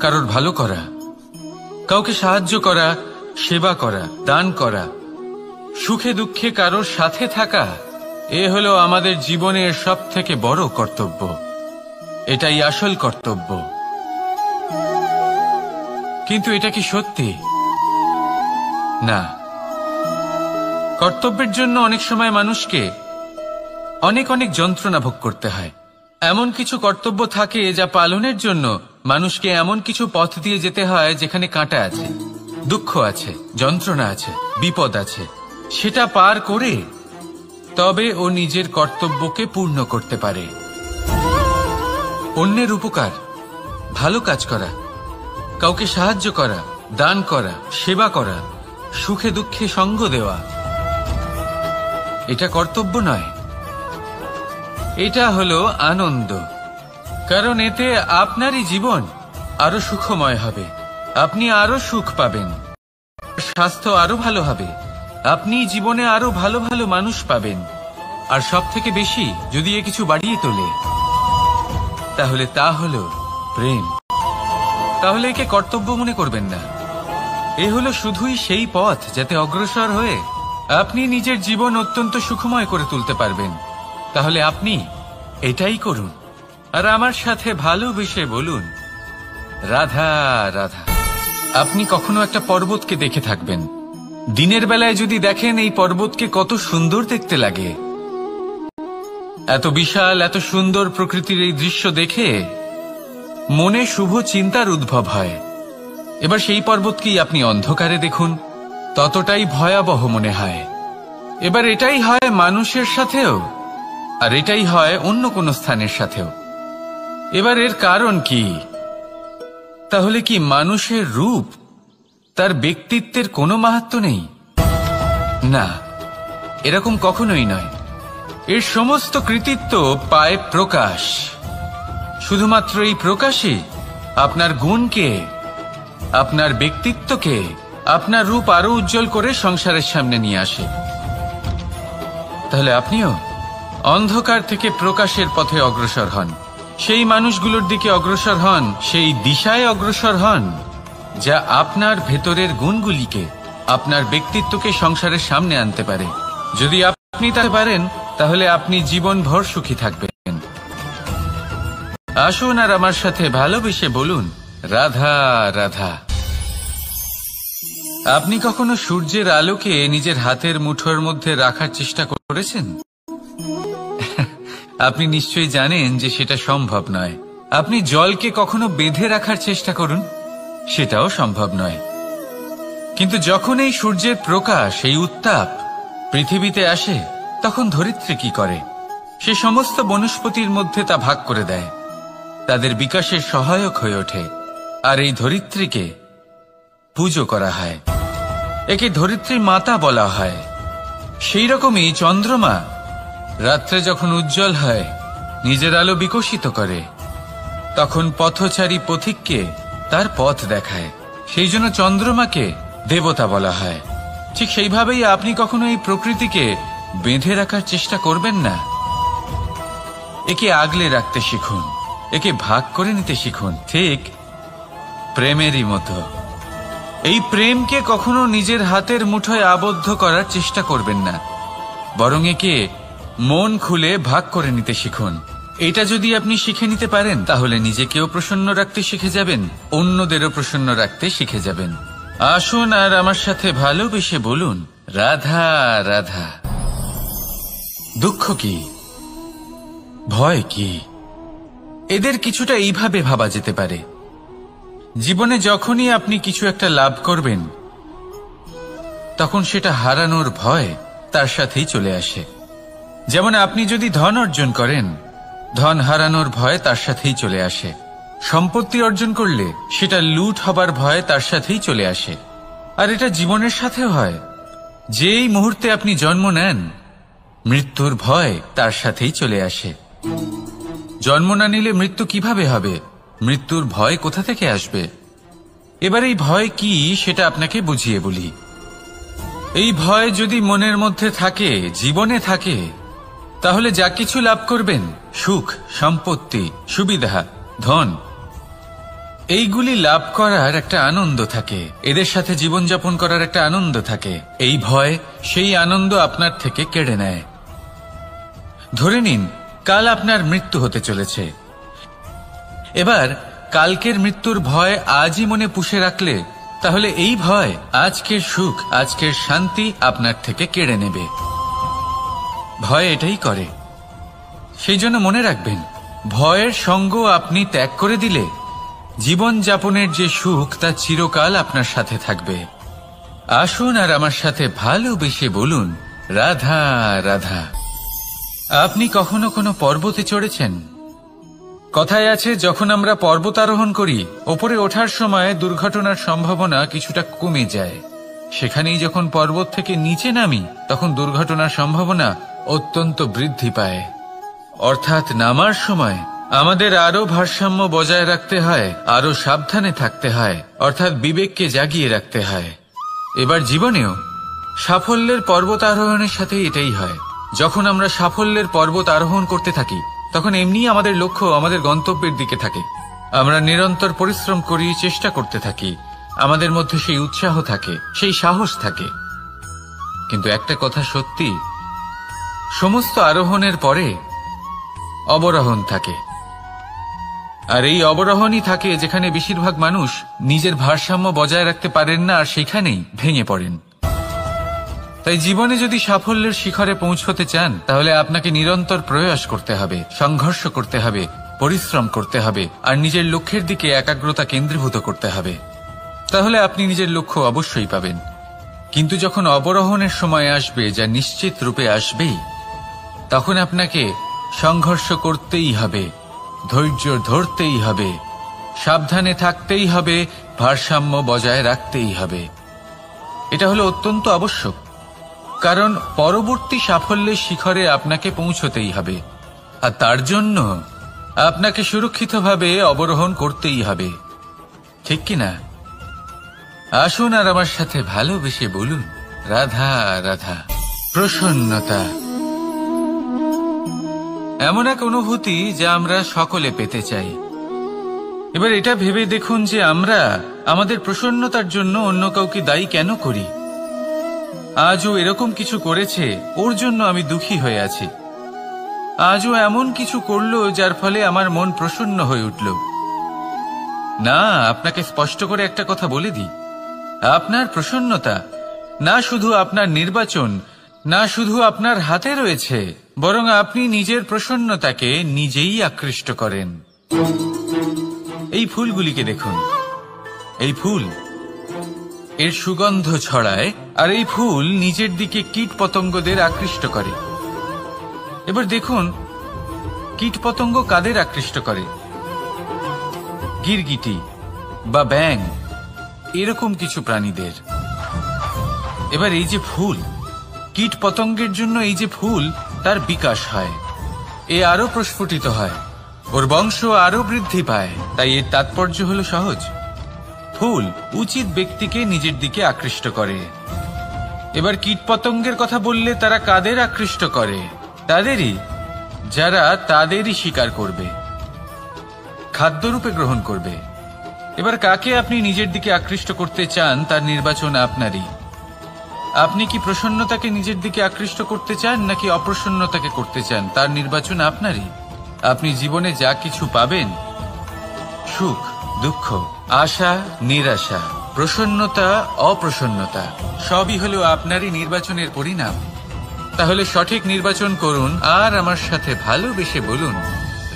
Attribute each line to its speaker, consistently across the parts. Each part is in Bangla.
Speaker 1: কারোর ভালো করা, কাউকে সাহায্য করা, সেবা করা, দান করা, সুখে দুঃখে কারোর সাথে থাকা, এ হলো আমাদের জীবনের সবথেকে বড় কর্তব্য। এটাই আসল কর্তব্য। কিন্তু এটা কি সত্যি? না। কর্তব্যের জন্য অনেক সময় মানুষকে অনেক অনেক যন্ত্রণা ভোগ করতে হয়। এমন কিছু কর্তব্য থাকে যা পালনের জন্য মানুষকে এমন কিছু পথ দিয়ে যেতে হয় যেখানে কাঁটা আছে, দুঃখ আছে, যন্ত্রণা আছে, বিপদ আছে। সেটা পার করে তবে ও নিজের কর্তব্যকে পূর্ণ করতে পারে। অন্যের উপকার, ভালো কাজ করা, কাউকে সাহায্য করা, দান করা, সেবা করা, সুখে দুঃখে সঙ্গ দেওয়া, এটা কর্তব্য নয়, এটা হলো আনন্দ। কারণ এতে আপনারই জীবন আরো সুখময় হবে, আপনি আরো সুখ পাবেন, স্বাস্থ্য আরো ভালো হবে, আপনি জীবনে আরো ভালো ভালো মানুষ পাবেন। আর সব থেকে বেশি যদি এ কিছু বাড়িয়ে তোলে তাহলে তা হলো প্রেম। তাহলে একে কর্তব্য মনে করবেন না, এ হলো শুধুই সেই পথ যাতে অগ্রসর হয়ে আপনি নিজের জীবন অত্যন্ত সুখময় করে তুলতে পারবেন। তাহলে আপনি এটাই করুন আর আমার সাথে ভালোবেসে বলুন, রাধা রাধা। আপনি কখনো একটা পর্বতকে দেখে থাকবেন। দিনের বেলায় যদি দেখেন এই পর্বতকে কত সুন্দর দেখতে লাগে, এত বিশাল এত সুন্দর প্রকৃতির এই দৃশ্য দেখে মনে শুভ চিন্তার উদ্ভব হয়। এবার সেই পর্বতকেই আপনি অন্ধকারে দেখুন, ততটাই ভয়াবহ মনে হয়। এবার এটাই হয় মানুষের সাথেও, আর এটাই হয় অন্য কোনো স্থানের সাথেও। এবার এর কারণ কি? তাহলে কি মানুষের রূপ, তার ব্যক্তিত্বের কোনো মাহাত্ম্য নেই? না, এরকম কখনোই নয়। এর সমস্ত কৃতিত্ব পায় প্রকাশ। শুধুমাত্র এই প্রকাশে আপনার গুণকে, আপনার ব্যক্তিত্বকে, আপনার রূপ আরো উজ্জ্বল করে সংসারের সামনে নিয়ে আসে। তাহলে আপনিও অন্ধকার থেকে প্রকাশের পথে অগ্রসর হন, সেই মানুষগুলোর দিকে অগ্রসর হন, সেই দিশায় অগ্রসর হন যা আপনার ভেতরের গুণগুলিকে, আপনার ব্যক্তিত্বকে সংসারের সামনে আনতে পারে। যদি আপনি তা পারেন তাহলে আপনি জীবনভর সুখী থাকবেন। আসুন আর আমার সাথে ভালোবেসে বলুন, রাধা রাধা। আপনি কখনো সূর্যের আলোকে নিজের হাতের মুঠোর মধ্যে রাখার চেষ্টা করেছেন? আপনি নিশ্চয়ই জানেন যে সেটা সম্ভব নয়। আপনি জলকে কখনো বেঁধে রাখার চেষ্টা করুন, সেটাও সম্ভব নয়। কিন্তু যখন এই সূর্যের প্রকাশ, এই উত্তাপ পৃথিবীতে আসে, তখন ধরিত্রী কি করে? সে সমস্ত বনস্পতির মধ্যে তা ভাগ করে দেয়, তাদের বিকাশের সহায়ক হয়ে ওঠে। আর এই ধরিত্রীকে পুজো করা হয়, একে ধরিত্রী মাতা বলা হয়। সেই রকমই চন্দ্রমা রাত্রে যখন উজ্জ্বল হয়, নিজের আলো বিকশিত করে, তখন পথচারী পথিককে তার পথ দেখায়। সেই জন্য চন্দ্রমাকে দেবতা বলা হয়। ঠিক সেইভাবেই আপনি কখনো এই প্রকৃতিকে বেঁধে রাখার চেষ্টা করবেন না। একে আগলে রাখতে শিখুন, একে ভাগ করে নিতে শিখুন, ঠিক প্রেমেরই মতো। এই প্রেমকে কখনো নিজের হাতের মুঠোয় আবদ্ধ করার চেষ্টা করবেন না, বরং একে মন খুলে ভাগ করে নিতে শিখুন। এটা যদি আপনি শিখে নিতে পারেন তাহলে নিজেকেও প্রসন্ন রাখতে শিখে যাবেন, অন্যদেরও প্রসন্ন রাখতে শিখে যাবেন। আসুন আর আমার সাথে ভালোবেসে বলুন, রাধা রাধা। দুঃখ কি, ভয় কি, এদের কিছুটা এইভাবে ভাবা যেতে পারে। জীবনে যখনই আপনি কিছু একটা লাভ করবেন, তখন সেটা হারানোর ভয় তার সাথেই চলে আসে। যেমন আপনি যদি ধন অর্জন করেন, ধন হারানোর ভয় তার সাথেই চলে আসে। সম্পত্তি অর্জন করলে সেটা লুট হবার ভয় তার সাথেই চলে আসে। আর এটা জীবনের সাথেও হয়। যেই মুহূর্তে আপনি জন্ম নেন, মৃত্যুর ভয় তার সাথেই চলে আসে। জন্ম না নিলে মৃত্যু কিভাবে হবে? মৃত্যুর ভয় কোথা থেকে আসবে? এবার এই ভয় কি সেটা আপনাকে বুঝিয়ে বলি। এই ভয় যদি মনের মধ্যে থাকে, জীবনে থাকে, তাহলে যা কিছু লাভ করবেন, সুখ, সম্পত্তি, সুবিধা, ধন, এইগুলি লাভ করার একটা আনন্দ থাকে, এদের সাথে জীবনযাপন করার একটা আনন্দ থাকে। এই ভয় সেই আনন্দ আপনার থেকে কেড়ে নেয়। ধরে নিন কাল আপনার মৃত্যু হতে চলেছে। এবার কালকের মৃত্যুর ভয় আজই মনে পুষে রাখলে তাহলে এই ভয় আজকের সুখ, আজকের শান্তি আপনার থেকে কেড়ে নেবে। ভয় এটাই করে। সেই জন্য মনে রাখবেন, ভয়ের সঙ্গ আপনি ত্যাগ করে দিলে জীবন যাপনের যে সুখ তা চিরকাল আপনার সাথে থাকবে। আসুন আর আমার সাথে ভালোবেসে বলুন, রাধা রাধা। আপনি কখনো কোনো পর্বতে চড়েছেন? কথায় আছে, যখন আমরা পর্বতারোহণ করি, ওপরে ওঠার সময় দুর্ঘটনার সম্ভাবনা কিছুটা কমে যায়। সেখানেই যখন পর্বত থেকে নিচে নামি, তখন দুর্ঘটনার সম্ভাবনা অত্যন্ত বৃদ্ধি পায়। অর্থাৎ নামার সময় আমাদের আরো ভারসাম্য বজায় রাখতে হয়, আরো সাবধানে থাকতে হয়, অর্থাৎ বিবেককে জাগিয়ে রাখতে হয়। এবার জীবনেও সাফল্যের পর্বত আরোহণের সাথে এটাই হয়। যখন আমরা সাফল্যের পর্বত আরোহণ করতে থাকি, তখন এমনি আমাদের লক্ষ্য আমাদের গন্তব্যের দিকে থাকে। আমরা নিরন্তর পরিশ্রম করি, চেষ্টা করতে থাকি, আমাদের মধ্যে সেই উৎসাহ থাকে, সেই সাহস থাকে। কিন্তু একটা কথা সত্যি, সমস্ত আরোহণের পরে অবরোহণ থাকে। আর এই অবরোহণই থাকে যেখানে বেশিরভাগ মানুষ নিজের ভারসাম্য বজায় রাখতে পারেন না, আর সেখানেই ভেঙে পড়েন। তাই জীবনে যদি সাফল্যের শিখরে পৌঁছতে চান, তাহলে আপনাকে নিরন্তর প্রয়াস করতে হবে, সংঘর্ষ করতে হবে, পরিশ্রম করতে হবে, আর নিজের লক্ষ্যের দিকে একাগ্রতা কেন্দ্রীভূত করতে হবে। তাহলে আপনি নিজের লক্ষ্য অবশ্যই পাবেন। কিন্তু যখন অবরোহণের সময় আসবে, যা নিশ্চিত রূপে আসবেই, তখন আপনাকে সংঘর্ষ করতেই হবে, ধৈর্য ধরতেই হবে, সাবধানে থাকতেই হবে, ভারসাম্য বজায় রাখতেই হবে। এটা হলো অত্যন্ত আবশ্যক, কারণ পরবর্তী সাফল্যের শিখরে আপনাকে পৌঁছতেই হবে, আর তার জন্য আপনাকে সুরক্ষিতভাবে অবরোহণ করতেই হবে। ঠিক কিনা? আসুন আর আমার সাথে ভালোবেসে বলুন, রাধা রাধা। প্রসন্নতা এমন এক অনুভূতি যা আমরা সকলে পেতে চাই। এবার এটা ভেবে দেখুন যে আমরা আমাদের প্রসন্নতার জন্য অন্য কাউকে দায়ী কেন করি। আজও এরকম কিছু করেছে, ওর জন্য আমি দুঃখী হয়ে আছি। আজও এমন কিছু করলো যার ফলে আমার মন প্রসন্ন হয়ে উঠল। না, আপনাকে স্পষ্ট করে একটা কথা বলে দিই, আপনার প্রসন্নতা না শুধু আপনার নির্বাচন, না শুধু আপনার হাতে রয়েছে, বরং আপনি নিজের প্রসন্নতাকে নিজেই আকৃষ্ট করেন। এই ফুলগুলিকে দেখুন, এই ফুল এর সুগন্ধ ছড়ায়, আর এই ফুল নিজের দিকে কীট পতঙ্গদের আকৃষ্ট করে। এবার দেখুন কীট পতঙ্গ কাদের আকৃষ্ট করে? গিরগিটি বা ব্যাঙ, এরকম কিছু প্রাণীদের। এবার এই যে ফুল, কীট পতঙ্গের জন্য এই যে ফুল, তার বিকাশ হয়, এ আরো প্রস্ফুটিত হয়, ওর বংশ আরো বৃদ্ধি পায়। তাই এর তাৎপর্য হলো সহজ, ফুল উচিত ব্যক্তিকে নিজের দিকে আকৃষ্ট করে। এবার কীট পতঙ্গের কথা বললে তারা কাদের আকৃষ্ট করে? তাদেরই যারা তাদেরই শিকার করবে, খাদ্যরূপে গ্রহণ করবে। এবার কাকে আপনি নিজের দিকে আকৃষ্ট করতে চান তার নির্বাচন আপনারই। আপনি কি প্রসন্নতাকে নিজের দিকে আকৃষ্ট করতে চান নাকি অপ্রসন্নতাকে করতে চান, তার নির্বাচন আপনারই। আপনি জীবনে যা কিছু পাবেন, সুখ, দুঃখ, আশা, নিরাশা, প্রসন্নতা, অপ্রসন্নতা, সবই হলো আপনারই নির্বাচনের পরিণাম। তাহলে সঠিক নির্বাচন করুন আর আমার সাথে ভালোবেসে বলুন,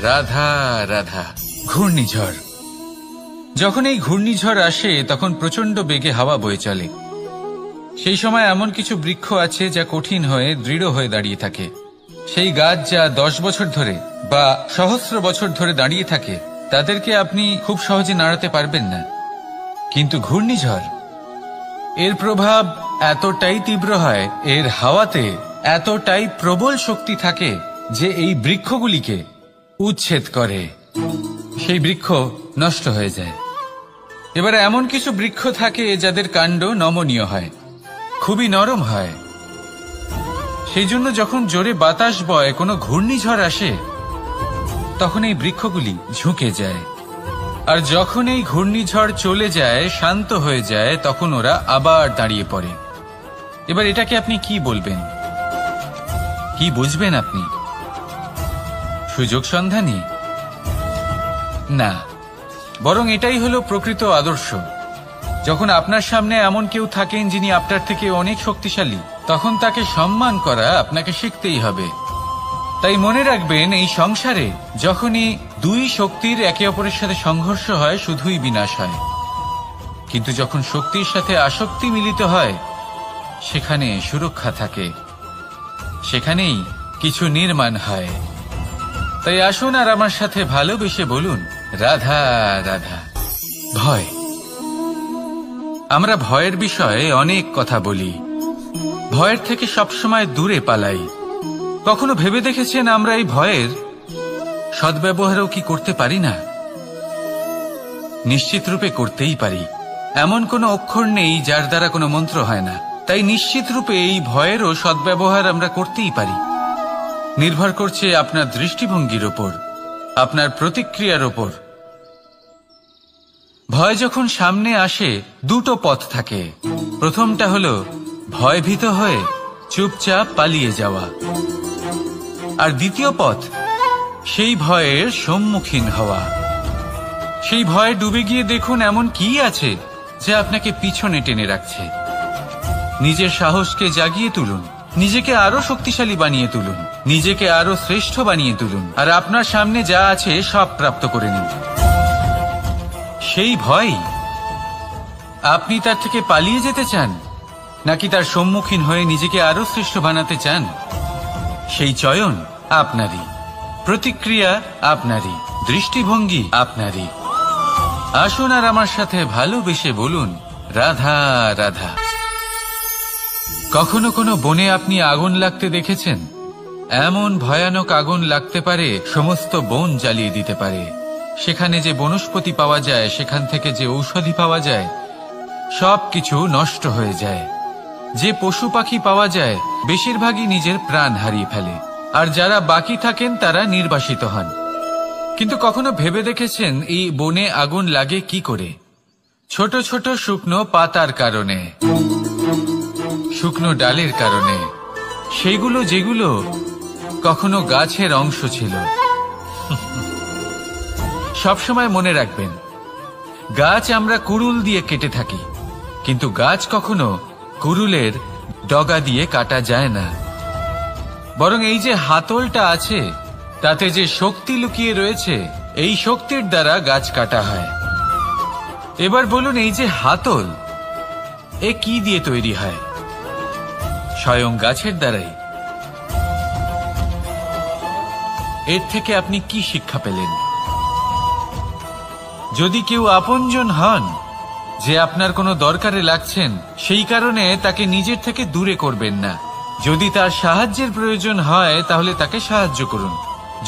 Speaker 1: রাধা রাধা। ঘূর্ণিঝড়, যখন এই ঘূর্ণিঝড় আসে তখন প্রচন্ড বেগে হাওয়া বয়ে চলে। সেই সময় এমন কিছু বৃক্ষ আছে যা কঠিন হয়ে দৃঢ় হয়ে দাঁড়িয়ে থাকে। সেই গাছ যা 10 বছর ধরে বা সহস্র বছর ধরে দাঁড়িয়ে থাকে, তাদেরকে আপনি খুব সহজে নাড়াতে পারবেন না। কিন্তু ঘূর্ণিঝড়, এর প্রভাব এতটাই তীব্র হয়, এর হাওয়াতে এতটাই প্রবল শক্তি থাকে যে এই বৃক্ষগুলিকে উচ্ছেদ করে, সেই বৃক্ষ নষ্ট হয়ে যায়। এবার এমন কিছু বৃক্ষ থাকে যাদের কাণ্ড নমনীয় হয়, খুবই নরম হয়। সেই জন্য যখন জোরে বাতাস বয়, কোনো ঘূর্ণিঝড় আসে, তখন এই বৃক্ষগুলি ঝুঁকে যায়। আর যখন এই ঘূর্ণিঝড় চলে যায়, শান্ত হয়ে যায়, তখন ওরা আবার দাঁড়িয়ে পড়ে। এবার এটাকে আপনি কি বলবেন? কি বুঝবেন আপনি? সুযোগ সন্ধানী? না, বরং এটাই হলো প্রকৃত আদর্শ। যখন আপনার সামনে এমন কেউ থাকেন যিনি আপনার থেকে অনেক শক্তিশালী, তখন তাকে সম্মান করা আপনাকে শিখতেই হবে। তাই মনে রাখবেন, এই সংসারে যখনই দুই শক্তির একে অপরের সাথে সংঘর্ষ হয়, শুধুই বিনাশ হয়। কিন্তু যখন শক্তির সাথে আসক্তি মিলিত হয়, সেখানে সুরক্ষা থাকে, সেখানেই কিছু নির্মাণ হয়। তাই আসুন আর আমার সাথে ভালোবেসে বলুন, রাধা রাধা। ভয়। আমরা ভয়ের বিষয়ে অনেক কথা বলি, ভয়ের থেকে সবসময় দূরে পালাই। কখনো ভেবে দেখেছেন আমরা এই ভয়ের সদ্ব্যবহারও কি করতে পারি না? নিশ্চিত রূপে করতেই পারি। এমন কোনো অক্ষর নেই যার দ্বারা কোনো মন্ত্র হয় না। তাই নিশ্চিত রূপে এই ভয়েরও সদ্ব্যবহার আমরা করতেই পারি। নির্ভর করছে আপনার দৃষ্টিভঙ্গির ওপর, আপনার প্রতিক্রিয়ার ওপর। ভয় যখন সামনে আসে, দুটো পথ থাকে। প্রথমটা হলো ভয়ভীত হয়ে চুপচাপ পালিয়ে যাওয়া, আর দ্বিতীয় পথ সেই ভয়ের সম্মুখীন হওয়া। সেই ভয়ে ডুবে গিয়ে দেখুন এমন কি আছে যা আপনাকে পিছনে টেনে রাখছে। নিজের সাহসকে জাগিয়ে তুলুন, নিজেকে আরো শক্তিশালী বানিয়ে তুলুন, নিজেকে আরো শ্রেষ্ঠ বানিয়ে তুলুন, আর আপনার সামনে যা আছে সব প্রাপ্ত করে নিন। সেই ভয়, আপনি তার থেকে পালিয়ে যেতে চান নাকি তার সম্মুখীন হয়ে নিজেকে আরো শ্রেষ্ঠ বানাতে চান? সেই চয়ন আপনারই, প্রতিক্রিয়া আপনারই, দৃষ্টিভঙ্গি আপনারই। আসুন আর আমার সাথে ভালোবেসে বলুন, রাধা রাধা। কখনো কোনো বনে আপনি আগুন লাগতে দেখেছেন? এমন ভয়ানক আগুন লাগতে পারে সমস্ত বন জ্বালিয়ে দিতে পারে। সেখানে যে বনস্পতি পাওয়া যায়, সেখান থেকে যে ঔষধি পাওয়া যায়, সবকিছু নষ্ট হয়ে যায়। যে পশু পাখি পাওয়া যায়, বেশিরভাগই নিজের প্রাণ হারিয়ে ফেলে, আর যারা বাকি থাকেন তারা নির্বাসিত হন। কিন্তু কখনো ভেবে দেখেছেন এই বনে আগুন লাগে কি করে? ছোট ছোট শুকনো পাতার কারণে, শুকনো ডালের কারণে, সেইগুলো যেগুলো কখনো গাছের অংশ ছিল। সবসময় মনে রাখবেন, গাছ আমরা কুড়ুল দিয়ে কেটে থাকি, কিন্তু গাছ কখনো কুড়ুলের ডগা দিয়ে কাটা যায় না। বরং এই যে হাতলটা আছে, তাতে যে শক্তি লুকিয়ে রয়েছে, এই শক্তির দ্বারা গাছ কাটা হয়। এবার বলুন, এই যে হাতল, এ কি দিয়ে তৈরি হয়? স্বয়ং গাছের দ্বারাই। এর থেকে আপনি কি শিক্ষা পেলেন? যদি কেউ আপনজন হন, যে আপনার কোনো দরকারে লাগছেন, সেই কারণে তাকে নিজের থেকে দূরে করবেন না। যদি তার সাহায্যের প্রয়োজন হয়, তাহলে তাকে সাহায্য করুন।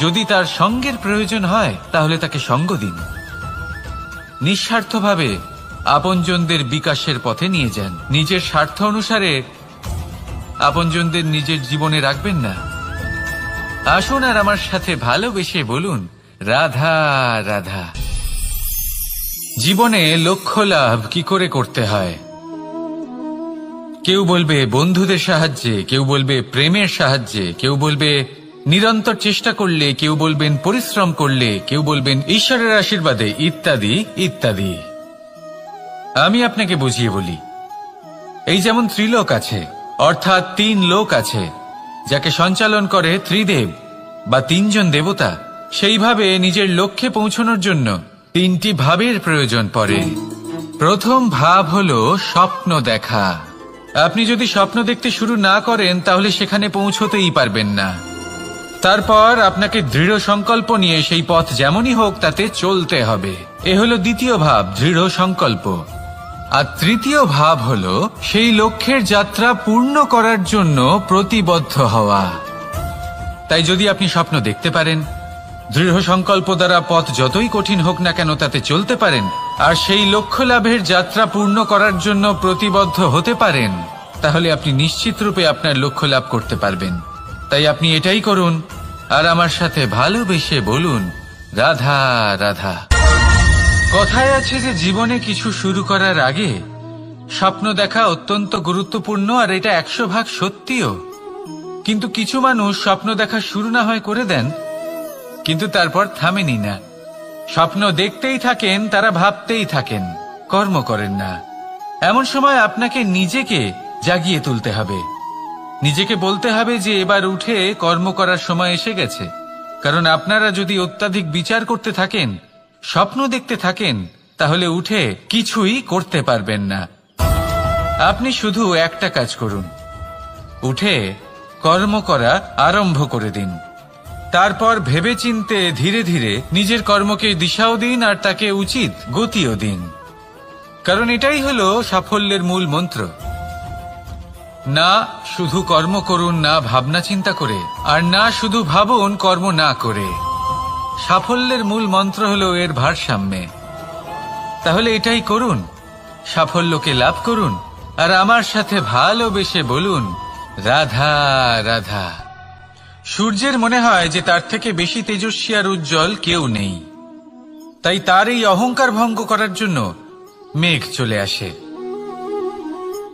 Speaker 1: যদি তার সঙ্গের প্রয়োজন হয়, তাহলে তাকে সঙ্গ দিন। নিঃস্বার্থভাবে আপনজনদের বিকাশের পথে নিয়ে যান। নিজের স্বার্থ অনুসারে আপনজনদের নিজের জীবনে রাখবেন না। আসুন আর আমার সাথে ভালোবেসে বলুন, রাধা রাধা। জীবনে লক্ষ্য লাভ কি করে করতে হয়? কেউ বলবে বন্ধুদের সাহায্যে, কেউ বলবে প্রেমের সাহায্যে, কেউ বলবে নিরন্তর চেষ্টা করলে, কেউ বলবেন পরিশ্রম করলে, কেউ বলবেন ঈশ্বরের আশীর্বাদে, ইত্যাদি ইত্যাদি। আমি আপনাকে বুঝিয়ে বলি, এই যেমন ত্রিলোক আছে, অর্থাৎ 3 লোক আছে, যাকে সঞ্চালন করে ত্রিদেব বা 3 জন দেবতা। সেইভাবে নিজের লক্ষ্যে পৌঁছানোর জন্য 3টি ভাবের প্রয়োজন পড়ে। প্রথম ভাব হলো স্বপ্ন দেখা। আপনি যদি স্বপ্ন দেখতে শুরু না করেন, তাহলে সেখানে পৌঁছতেই পারবেন না। তারপর আপনাকে দৃঢ় সংকল্প নিয়ে সেই পথ যেমনই হোক তাতে চলতে হবে। এ হলো দ্বিতীয় ভাব, দৃঢ় সংকল্প। আর তৃতীয় ভাব হলো সেই লক্ষ্যের যাত্রা পূর্ণ করার জন্য প্রতিবদ্ধ হওয়া। তাই যদি আপনি স্বপ্ন দেখতে পারেন, দৃঢ় সংকল্প দ্বারা পথ যতই কঠিন হোক না কেন তাতে চলতে পারেন, আর সেই লক্ষ্য লাভের যাত্রা পূর্ণ করার জন্য প্রতিবদ্ধ হতে পারেন, তাহলে আপনি নিশ্চিত রূপে আপনার লক্ষ্য লাভ করতে পারবেন। তাই আপনি এটাই করুন আর আমার সাথে ভালোবেসে বলুন, রাধা রাধা। কথায় আছে যে জীবনে কিছু শুরু করার আগে স্বপ্ন দেখা অত্যন্ত গুরুত্বপূর্ণ, আর এটা 100% সত্যিও। কিন্তু কিছু মানুষ স্বপ্ন দেখা শুরু না হয় করে দেন, কিন্তু তারপর থামেনি না। স্বপ্ন দেখতেই থাকেন, তারা ভাবতেই থাকেন, কর্ম করেন না। এমন সময় আপনাকে নিজেকে জাগিয়ে তুলতে হবে। নিজেকে বলতে হবে যে এবার উঠে কর্ম করার সময় এসে গেছে। কারণ আপনারা যদি অত্যাধিক বিচার করতে থাকেন, স্বপ্ন দেখতে থাকেন, তাহলে উঠে কিছুই করতে পারবেন না। আপনি শুধু একটা কাজ করুন, উঠে কর্ম করা আরম্ভ করে দিন। তারপর ভেবেচিন্তে ধীরে ধীরে নিজের কর্মকে দিশাও দিন আর তাকে উচিত গতিও দিন। কারণ এটাই হলো সাফল্যের মূল মন্ত্র। না শুধু কর্ম করুন না ভাবনা চিন্তা করে, আর না শুধু ভাবুন কর্ম না করে। সাফল্যের মূল মন্ত্র হলো এর ভারসাম্যে। তাহলে এটাই করুন, সাফল্যকে লাভ করুন, আর আমার সাথে ভালোবেসে বলুন, রাধা রাধা। সূর্যের মনে হয় যে তার থেকে বেশি তেজস্বী আর উজ্জ্বল কেউ নেই। তাই তার এই অহংকার ভঙ্গ করার জন্য মেঘ চলে আসে।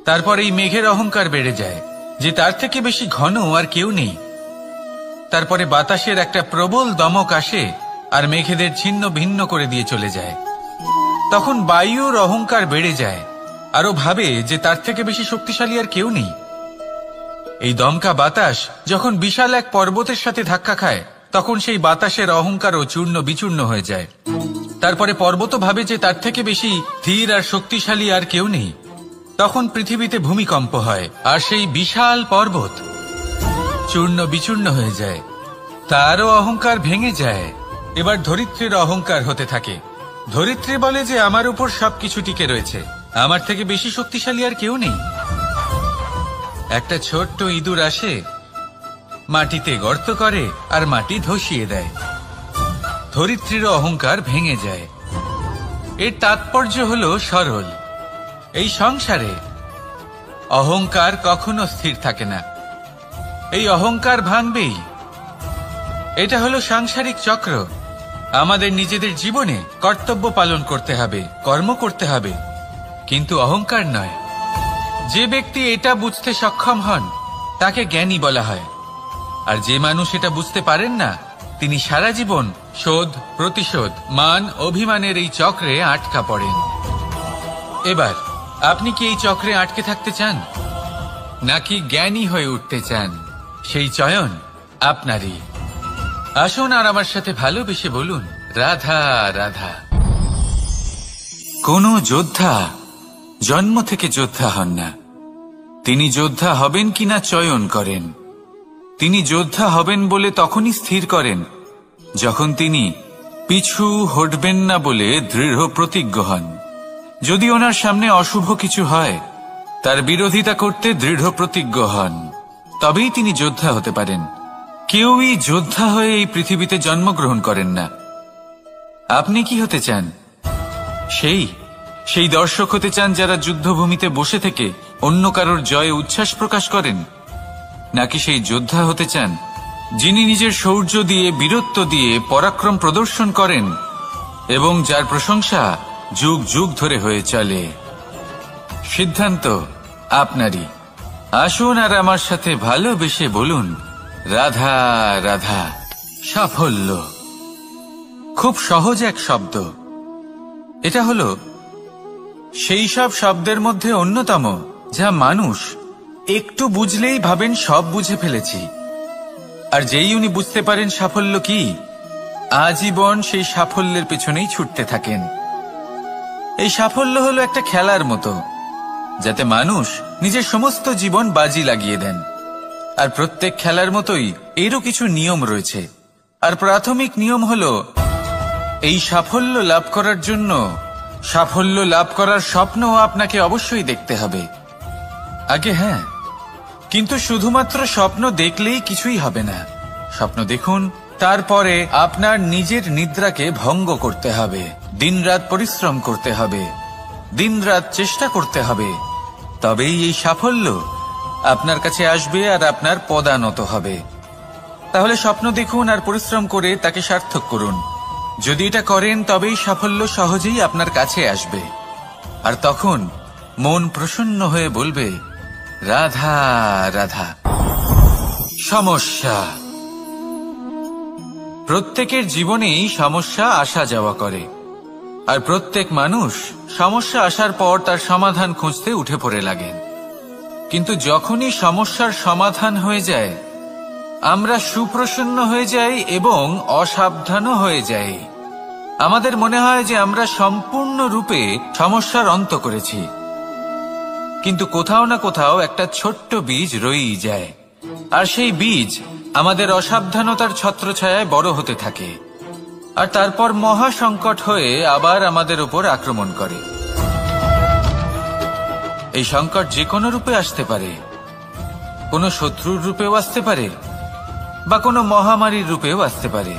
Speaker 1: তারপর এই মেঘের অহংকার বেড়ে যায় যে তার থেকে বেশি ঘন আর কেউ নেই। তারপরে বাতাসের একটা প্রবল দমক আসে আর মেঘেদের ছিন্ন ভিন্ন করে দিয়ে চলে যায়। তখন বায়ুর অহংকার বেড়ে যায়, আরো ভাবে যে তার থেকে বেশি শক্তিশালী আর কেউ নেই। এই দমকা বাতাস যখন বিশাল এক পর্বতের সাথে ধাক্কা খায়, তখন সেই বাতাসের অহংকারও চূর্ণ বিচূর্ণ হয়ে যায়। তারপরে পর্বত ভাবে যে তার থেকে বেশি ধীর আর শক্তিশালী আর কেউ নেই। তখন পৃথিবীতে ভূমিকম্প হয় আর সেই বিশাল পর্বত চূর্ণ বিচূর্ণ হয়ে যায়, তারও অহংকার ভেঙে যায়। এবার ধরিত্রীর অহংকার হতে থাকে। ধরিত্রী বলে যে আমার উপর সবকিছু টিকে রয়েছে, আমার থেকে বেশি শক্তিশালী আর কেউ নেই। একটা ছোট্ট ইঁদুর আসে, মাটিতে গর্ত করে আর মাটি ধসিয়ে দেয়। ধরিত্রীর অহংকার ভেঙে যায়। এর তাৎপর্য হলো সরল। এই সংসারে অহংকার কখনো স্থির থাকে না, এই অহংকার ভাঙবেই। এটা হলো সাংসারিক চক্র। আমাদের নিজেদের জীবনে কর্তব্য পালন করতে হবে, কর্ম করতে হবে, কিন্তু অহংকার নয়। যে ব্যক্তি এটা বুঝতে সক্ষম হন তাকে জ্ঞানী বলা হয়। আর যে মানুষ এটা বুঝতে পারেন না, তিনি সারা জীবন শোধ প্রতিশোধ মান অভিমানের এই চক্রে আটকা পড়েন। এবার আপনি কি এই চক্রে আটকে থাকতে চান, নাকি জ্ঞানী হয়ে উঠতে চান? সেই চয়ন আপনারই। আসুন আর আমার সাথে ভালোবেসে বলুন, রাধা রাধা। কোন যোদ্ধা জন্ম থেকে যোদ্ধা হন না, তিনি যোদ্ধা হবেন কিনা চয়ন করেন। তিনি যোদ্ধা হবেন বলে তখনই স্থির করেন যখন তিনি পিছু হটবেন না বলে দৃঢ় প্রতিজ্ঞ হন। যদি ওনার সামনে অশুভ কিছু হয়, তার বিরোধিতা করতে দৃঢ় প্রতিজ্ঞ হন, তবেই তিনি যোদ্ধা হতে পারেন। কেউই যোদ্ধা হয়ে এই পৃথিবীতে জন্মগ্রহণ করেন না। আপনি কি হতে চান? সেই দর্শক হতে চান যারা যুদ্ধভূমিতে বসে থেকে অন্য কারোর জয়ে উচ্ছ্বাস প্রকাশ করেন, নাকি সেই যোদ্ধা হতে চান যিনি নিজের শৌর্য দিয়ে বীরত্ব দিয়ে পরাক্রম প্রদর্শন করেন এবং যার প্রশংসা যুগ যুগ ধরে হয়ে চলে? সিদ্ধান্ত আপনারই। আসুন আর আমার সাথে ভালোবেসে বলুন, রাধা রাধা। সাফল্য খুব সহজ এক শব্দ। এটা হলো সেই সব শব্দের মধ্যে অন্যতম যা মানুষ একটু বুঝলেই ভাবেন সব বুঝে ফেলেছি। আর যেই উনি বুঝতে পারেন সাফল্য কি, আজীবন সেই সাফল্যের পেছনেই ছুটতে থাকেন। এই সাফল্য হলো একটা খেলার মতো, যাতে মানুষ নিজের সমস্ত জীবন বাজি লাগিয়ে দেন। আর প্রত্যেক খেলার মতোই এরও কিছু নিয়ম রয়েছে। আর প্রাথমিক নিয়ম হলো, এই সাফল্য লাভ করার জন্য সাফল্য লাভ করার স্বপ্ন আপনাকে অবশ্যই দেখতে হবে আগে। হ্যাঁ, কিন্তু শুধুমাত্র স্বপ্ন দেখলেই কিছুই হবে না। স্বপ্ন দেখুন, তারপরে আপনার নিজের নিদ্রাকে ভঙ্গ করতে হবে, দিনরাত পরিশ্রম করতে হবে, দিনরাত চেষ্টা করতে হবে। তবেই এই সাফল্য আপনার কাছে আসবে আর আপনার পদানত হবে। তাহলে স্বপ্ন দেখুন আর পরিশ্রম করে তাকে সার্থক করুন। যদি এটা করেন তবেই সাফল্য সহজেই আপনার কাছে আসবে। আর তখন মন প্রসন্ন হয়ে বলবে, রাধা রাধা। সমস্যা। প্রত্যেকের জীবনেই সমস্যা আসা যাওয়া করে, আর প্রত্যেক মানুষ সমস্যা আসার পর তার সমাধান খুঁজতে উঠে পড়ে লাগেন। কিন্তু যখনই সমস্যার সমাধান হয়ে যায়, আমরা সুপ্রসন্ন হয়ে যাই এবং অসাবধানও হয়ে যাই। আমাদের মনে হয় যে আমরা সম্পূর্ণরূপে সমস্যার অন্ত করেছি, কিন্তু কোথাও না কোথাও একটা ছোট্ট বীজ রয়েই যায়, আর সেই বীজ আমাদের অসাবধানতার ছত্রছায়ায় বড় হতে থাকে, আর তারপর মহা সংকট হয়ে আবার আমাদের উপর আক্রমণ করে। এই সংকট যে কোনো রূপে আসতে পারে, কোনো শত্রুর রূপেও আসতে পারে, বা কোনো মহামারীর রূপেও আসতে পারে।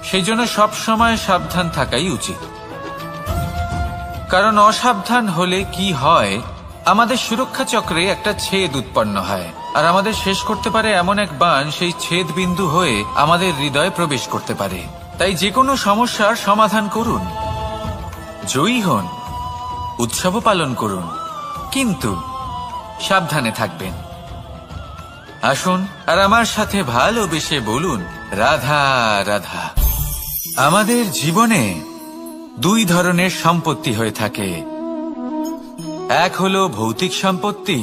Speaker 1: সেই জন্য সবসময় সাবধান থাকাই উচিত, কারণ অসাবধান হলে কি হয়, আমাদের সুরক্ষা চক্রে একটা ছেদ উৎপন্ন হয়, আর আমাদের শেষ করতে পারে এমন এক বাণ সেই ছেদ বিন্দু হয়ে আমাদের হৃদয়ে প্রবেশ করতে পারে। তাই যে কোনো সমস্যার সমাধান করুন, জয়ী হন, উৎসব পালন করুন, কিন্তু সাবধানে থাকবেন। আসুন আর আমার সাথে ভালোবেসে বলুন, রাধা রাধা। আমাদের জীবনে দুই ধরনের সম্পত্তি হয়ে থাকে, এক হলো ভৌতিক সম্পত্তি,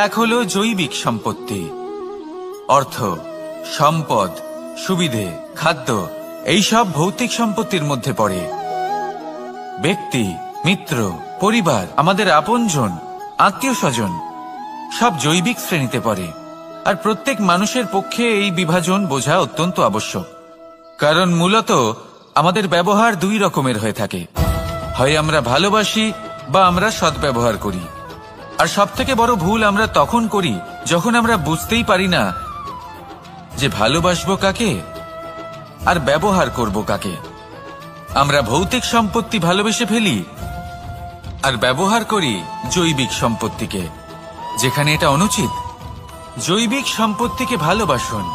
Speaker 1: এক হলো জৈবিক সম্পত্তি। অর্থ, সম্পদ, সুবিধে, খাদ্য, এইসব ভৌতিক সম্পত্তির মধ্যে পড়ে। ব্যক্তি, মিত্র, পরিবার, আমাদের আপনজন, আত্মীয় স্বজন সব জৈবিক শ্রেণীতে পড়ে। আর প্রত্যেক মানুষের পক্ষে এই বিভাজন বোঝা অত্যন্ত আবশ্যক, কারণ মূলত আমাদের ব্যবহার দুই রকমের হয়ে থাকে। হয় আমরা ভালোবাসি বা আমরা সদ্ব্যবহার করি। আর সবথেকে বড় ভুল আমরা তখন করি যখন আমরা বুঝতেই পারি না যে ভালোবাসবো কাকে আর ব্যবহার করব কাকে। আমরা ভৌতিক সম্পত্তি ভালোবেসে ফেলি আর ব্যবহার করি জৈবিক সম্পত্তিকে, যেখানে এটা অনুচিত। জৈবিক সম্পত্তিকে ভালোবাসুন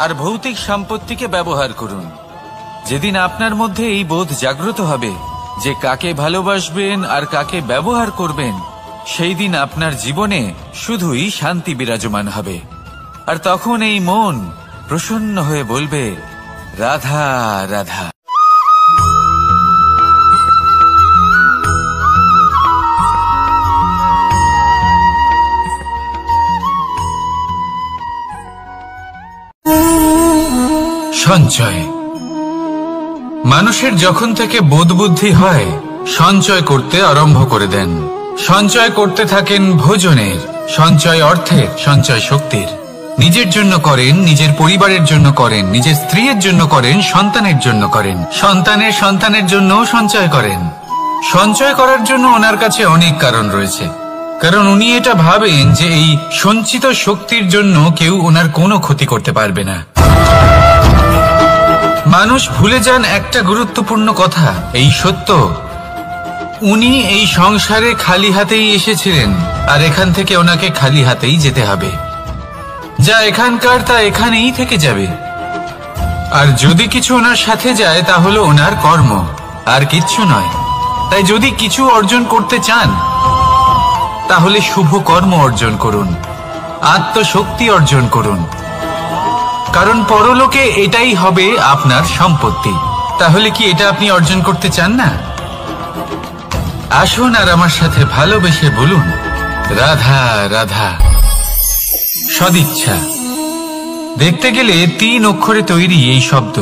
Speaker 1: আর ভৌতিক সম্পত্তিকে ব্যবহার করুন। যেদিন আপনার মধ্যে এই বোধ জাগ্রত হবে যে কাকে ভালোবাসবেন আর কাকে ব্যবহার করবেন, সেই দিন আপনার জীবনে শুধুই শান্তি বিরাজমান হবে। আর তখন এই মন প্রসন্ন হয়ে বলবে, রাধা রাধা। সঞ্চয়। মানুষের যখন থেকে বোধ বুদ্ধি হয়, সঞ্চয় করতে আরম্ভ করে দেন। সঞ্চয় করতে থাকেন ভোজনের, সঞ্চয় অর্থের, সঞ্চয় শক্তির। নিজের জন্য করেন, নিজের পরিবারের জন্য করেন, নিজের স্ত্রীর জন্য করেন, সন্তানের জন্য করেন, সন্তানের সন্তানের জন্য সঞ্চয় করেন। সঞ্চয় করার জন্য ওনার কাছে অনেক কারণ রয়েছে, কারণ উনি এটা ভাবেন যে এই সঞ্চিত শক্তির জন্য কেউ ওনার কোনো ক্ষতি করতে পারবে না। মানুষ ভুলে যান একটা গুরুত্বপূর্ণ কথা, এই সত্য, উনি এই সংসারে খালি হাতেই এসেছিলেন, আর এখান থেকে ওনাকে খালি হাতেই যেতে হবে। যা এখানকার তা এখানেই থেকে যাবে। আর যদি কিছু ওনার সাথে যায় তা হলো ওনার কর্ম, আর কিচ্ছু নয়। তাই যদি কিছু অর্জন করতে চান তাহলে শুভ কর্ম অর্জন করুন, আত্মশক্তি অর্জন করুন, কারণ পরলোকে এটাই হবে আপনার সম্পত্তি। তাহলে কি এটা আপনি অর্জন করতে চান না? আসুন আর আমার সাথে ভালোবেসে বলুন, রাধা রাধা। সদিচ্ছা। দেখতে গেলে 3 অক্ষরে তৈরি এই শব্দ,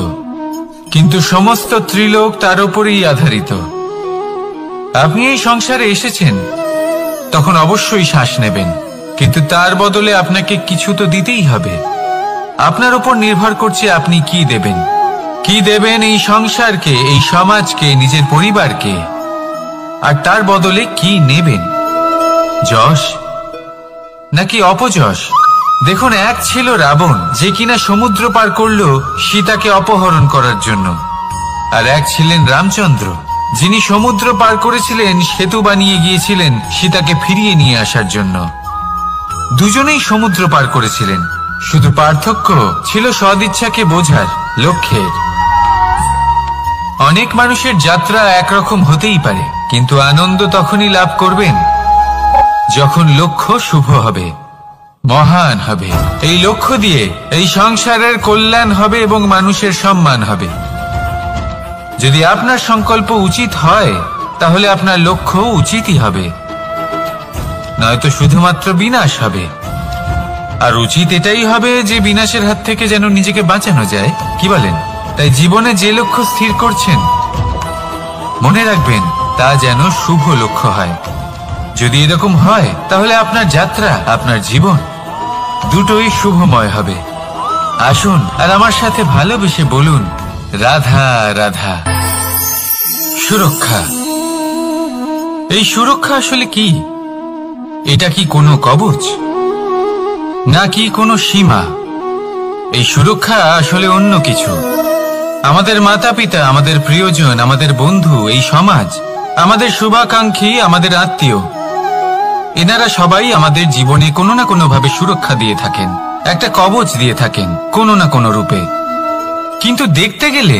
Speaker 1: কিন্তু সমস্ত ত্রিলোক তার উপরেই আধারিত। আপনি এই সংসারে এসেছেন, তখন অবশ্যই শ্বাস নেবেন, কিন্তু তার বদলে আপনাকে কিছু তো দিতেই হবে। আপনার উপর নির্ভর করছে আপনি কি দেবেন। কি দেবেন এই সংসারকে, এই সমাজকে, নিজের পরিবারকে, আর তার বদলে কি নেবেন? যশ নাকি অপযশ? দেখুন, এক ছিল রাবণ, যে কিনা সমুদ্র পার করল সীতাকে অপহরণ করার জন্য, আর এক ছিলেন রামচন্দ্র, যিনি সমুদ্র পার করেছিলেন, সেতু বানিয়ে গিয়েছিলেন সীতাকে ফিরিয়ে নিয়ে আসার জন্য। দুজনেই সমুদ্র পার করেছিলেন, শুধু পার্থক্য ছিল সদিচ্ছাকে বোঝার লক্ষ্যের। অনেক মানুষের যাত্রা একরকম হতেই পারে, কিন্তু আনন্দ তখনই লাভ করবেন যখন লক্ষ্য শুভ হবে, মহান হবে। এই লক্ষ্য দিয়ে এই সংসারের কল্যাণ হবে এবং মানুষের সম্মান হবে। যদি আপনার সংকল্প উচিত হয় তাহলে আপনার লক্ষ্য উচিতই হবে, নয়তো শুধুমাত্র বিনাশ হবে। আর উচিত এটাই হবে যে বিনাশের হাত থেকে যেন নিজেকে বাঁচানো যায়, কি বলেন? তাই জীবনে যে লক্ষ্য স্থির করছেন মনে রাখবেন তা যেন শুভ লক্ষ্য হয়। যদি এরকম হয় তাহলে আপনার যাত্রা, আপনার জীবন দুটোই শুভময় হবে। আসুন আর আমার সাথে ভালোবেসে বলুন, রাধা রাধা। সুরক্ষা। এই সুরক্ষা আসলে কি? এটা কি কোনো কবচ নাকি কোনো সীমা? এই সুরক্ষা আসলে অন্য কিছু। আমাদের মাতা পিতা, আমাদের প্রিয়জন, আমাদের বন্ধু, এই সমাজ, আমাদের শুভাকাঙ্ক্ষী, আমাদের আত্মীয়, এনারা সবাই আমাদের জীবনে কোনো না কোনো ভাবে সুরক্ষা দিয়ে থাকেন, একটা কবচ দিয়ে থাকেন কোনো না কোনো রূপে। কিন্তু দেখতে গেলে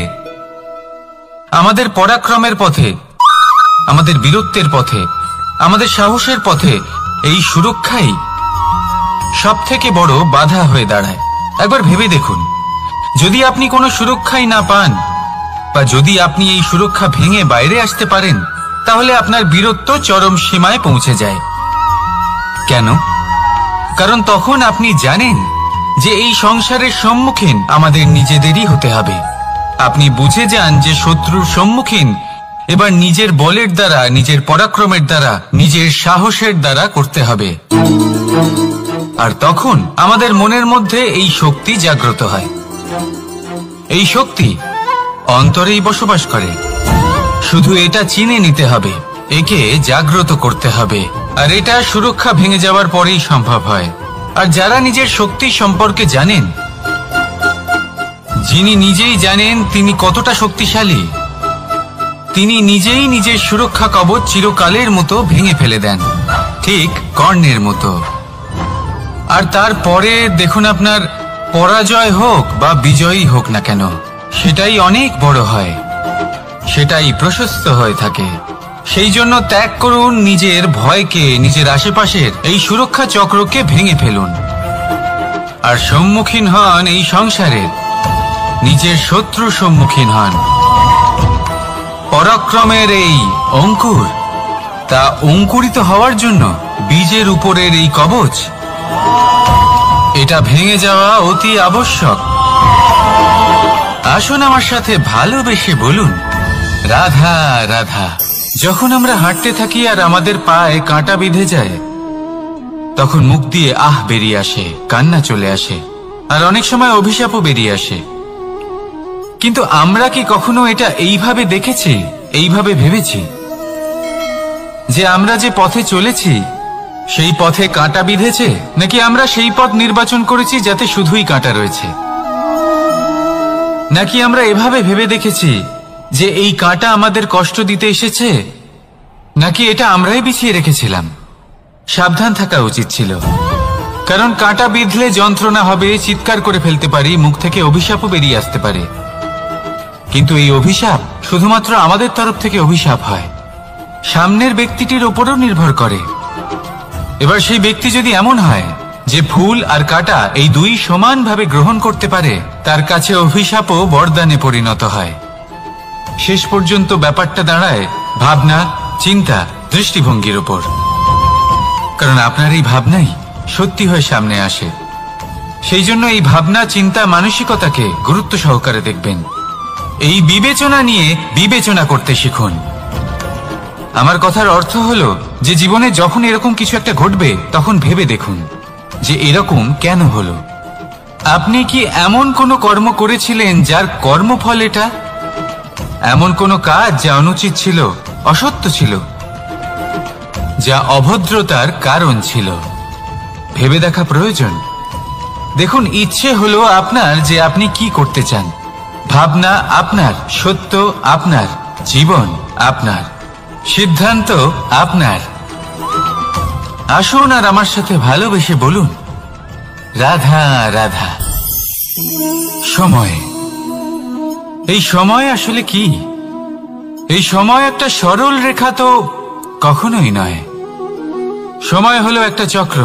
Speaker 1: আমাদের পরাক্রমের পথে, আমাদের বীরত্বের পথে, আমাদের সাহসের পথে এই সুরক্ষাই সব থেকে বড় বাধা হয়ে দাঁড়ায়। একবার ভেবে দেখুন, যদি আপনি কোনো সুরক্ষাই না পান, বা যদি আপনি এই সুরক্ষা ভেঙে বাইরে আসতে পারেন, তাহলে আপনার বীরত্ব চরম সীমায় পৌঁছে যায়। কেন? কারণ তখন আপনি জানেন যে এই সংসারের সম্মুখীন আমাদের নিজেদেরই হতে হবে। আপনি বুঝে যান যে শত্রুর সম্মুখীন এবার নিজের বলের দ্বারা, নিজের পরাক্রমের দ্বারা, নিজের সাহসের দ্বারা করতে হবে। আর তখন আমাদের মনের মধ্যে এই শক্তি জাগ্রত হয়। এই শক্তি অন্তরেই বসবাস করে, শুধু এটা চিনে নিতে হবে, একে জাগ্রত করতে হবে। আর এটা সুরক্ষা ভেঙে যাওয়ার পরেই সম্ভব হয়। আর যারা নিজের শক্তি সম্পর্কে জানেন, যিনি নিজেই জানেন তিনি কতটা শক্তিশালী, তিনি নিজেই নিজের সুরক্ষা কবচ চিরকালের মতো ভেঙে ফেলে দেন, ঠিক কর্ণের মতো। আর তারপরে দেখুন, আপনার পরাজয় হোক বা বিজয়ী হোক না কেন, সেটাই অনেক বড় হয়, সেটাই প্রশস্ত হয়ে থাকে। সেই জন্য ত্যাগ করুন নিজের ভয়কে, নিজের আশেপাশের এই সুরক্ষা চক্রকে ভেঙে ফেলুন, আর সম্মুখীন হন এই সংসারের নিজের শত্রু সম্মুখীন হন। পরাক্রমের এই অঙ্কুর, তা অঙ্কুরিত হওয়ার জন্য বীজের উপরের এই কবচ, এটা ভেঙে যাওয়া অতি আবশ্যক। আসুন আমার সাথে ভালোবেসে বলুন, রাধা রাধা। যখন আমরা হাঁটতে থাকি আর আমাদের পায়ে কাঁটা বিঁধে যায়, তখন মুখ দিয়ে আহ বেরিয়ে আসে, কান্না চলে আসে, আর অনেক সময় অভিশাপও বেরিয়ে আসে। কিন্তু আমরা কি কখনো এটা এইভাবে দেখেছি, এইভাবে ভেবেছি যে আমরা যে পথে চলেছি সেই পথে কাঁটা বিঁধেছে, নাকি আমরা সেই পথ নির্বাচন করেছি যাতে শুধুই কাঁটা রয়েছে? নাকি আমরা এভাবে ভেবে দেখেছি যে এই কাঁটা আমাদের কষ্ট দিতে এসেছে, নাকি এটা আমরাই বিছিয়ে রেখেছিলাম? সাবধান থাকা উচিত ছিল, কারণ কাঁটা বিঁধলে যন্ত্রণা হবে, চিৎকার করে ফেলতে পারি, মুখ থেকে অভিশাপও বেরিয়ে আসতে পারে। কিন্তু এই অভিশাপ শুধুমাত্র আমাদের তরফ থেকে অভিশাপ হয়, সামনের ব্যক্তিটির উপরও নির্ভর করে। এবার সেই ব্যক্তি যদি এমন হয় যে ফুল আর কাঁটা এই দুই সমানভাবে গ্রহণ করতে পারে, তার কাছে অভিশাপও বরদানে পরিণত হয়। শেষ পর্যন্ত ব্যাপারটা দাঁড়ায় ভাবনা, চিন্তা, দৃষ্টিভঙ্গির উপর। কারণ আপনার এই ভাবনাই সত্যি হয়ে সামনে আসে। সেই জন্য এই ভাবনা, চিন্তা, মানসিকতাকে গুরুত্ব সহকারে দেখবেন। এই বিবেচনা নিয়ে বিবেচনা করতে শিখুন। আমার কথার অর্থ হলো যে জীবনে যখন এরকম কিছু একটা ঘটবে, তখন ভেবে দেখুন যে এরকম কেন হলো। আপনি কি এমন কোনো কর্ম করেছিলেন যার কর্মফল এটা? এমন কোনো কাজ যা অনুচিত ছিল, অসত্য ছিল, যা অভদ্রতার কারণ ছিল? ভেবে দেখা প্রয়োজন। দেখুন, ইচ্ছে হলো আপনার যে আপনি কি করতে চান, ভাবনা আপনার, সত্য আপনার, জীবন আপনার, সিদ্ধান্ত আপনার। আসুন আর আমার সাথে ভালোবেসে বলুন, রাধা রাধা। সময়, এই সময় আসলে কি? এই সময় একটা সরল রেখা তো কখনোই নয়। সময় হলো একটা চক্র,